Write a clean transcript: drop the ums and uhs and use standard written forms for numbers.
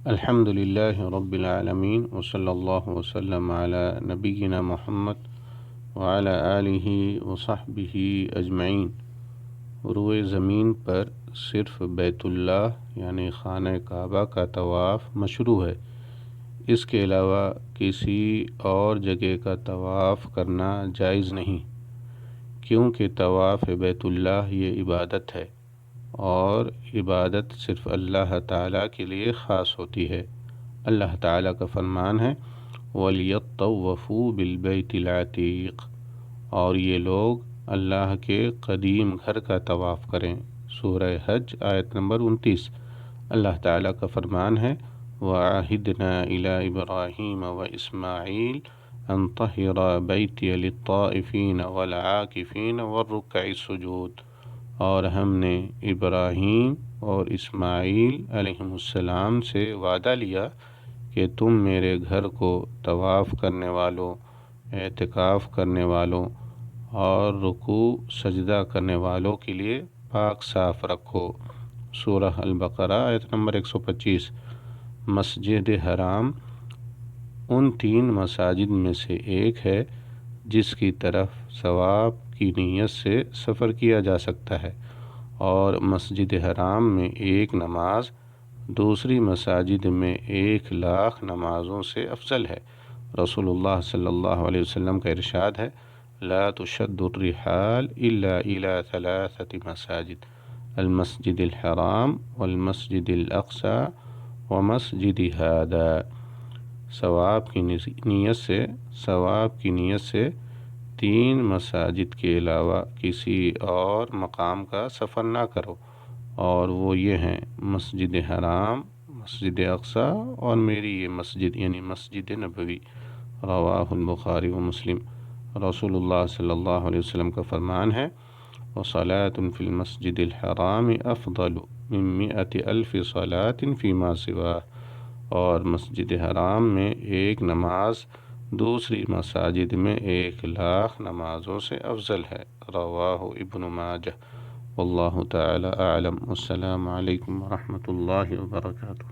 الحمد للہ رب العالمین وصلی اللہ وسلم علی نبینا محمد وعلی آلہ وصحبہ اجمعین۔ روئے زمین پر صرف بیت اللہ یعنی خانہ کعبہ کا طواف مشروع ہے۔ اس کے علاوہ کسی اور جگہ کا طواف کرنا جائز نہیں، کیونکہ طواف بیت اللہ یہ عبادت ہے اور عبادت صرف اللہ تعالیٰ کے لیے خاص ہوتی ہے۔ اللہ تعالیٰ کا فرمان ہے وَلْيَطَّوَّفُوا بِالْبَيْتِ الْعَتِيقِ، اور یہ لوگ اللہ کے قدیم گھر کا طواف کریں۔ سورہ حج آیت نمبر 29۔ اللہ تعالیٰ کا فرمان ہے وَعَهِدْنَا إِلَىٰ إِبْرَاهِيمَ وَإِسْمَاعِيلَ أَن طَهِّرَا بَيْتِيَ لِلطَّائِفِينَ وَالْعَاكِفِينَ وَالرُّكَّعِ السُّجُودِ، اور ہم نے ابراہیم اور اسماعیل علیہم السلام سے وعدہ لیا کہ تم میرے گھر کو طواف کرنے والوں، اعتکاف کرنے والوں اور رکوع سجدہ کرنے والوں کے لیے پاک صاف رکھو۔ سورہ البقرہ آیت نمبر 125۔ مسجد حرام ان 3 مساجد میں سے ایک ہے جس کی طرف ثواب کی نیت سے سفر کیا جا سکتا ہے، اور مسجد حرام میں ایک نماز دوسری مساجد میں 1,00,000 نمازوں سے افضل ہے۔ رسول اللہ صلی اللہ علیہ وسلم کا ارشاد ہے لا تشد الرحال الا الى 3 مساجد، المسجد الحرام والمسجد الاقصی ومسجد ہذا۔ ثواب کی نیت سے 3 مساجد کے علاوہ کسی اور مقام کا سفر نہ کرو، اور وہ یہ ہیں مسجد حرام، مسجد اقصی اور میری یہ مسجد یعنی مسجد نبوی۔ رواہ البخاری و مسلم۔ رسول اللہ صلی اللہ علیہ وسلم کا فرمان ہے وصلاة فی المسجد الحرام افضل من 100,000 صلاة فیما سواہ، اور مسجد حرام میں ایک نماز دوسری مساجد میں 1,00,000 نمازوں سے افضل ہے۔ رواہ ابن ماجہ۔ واللہ تعالی اعلم۔ السلام علیکم ورحمۃ اللہ وبرکاتہ۔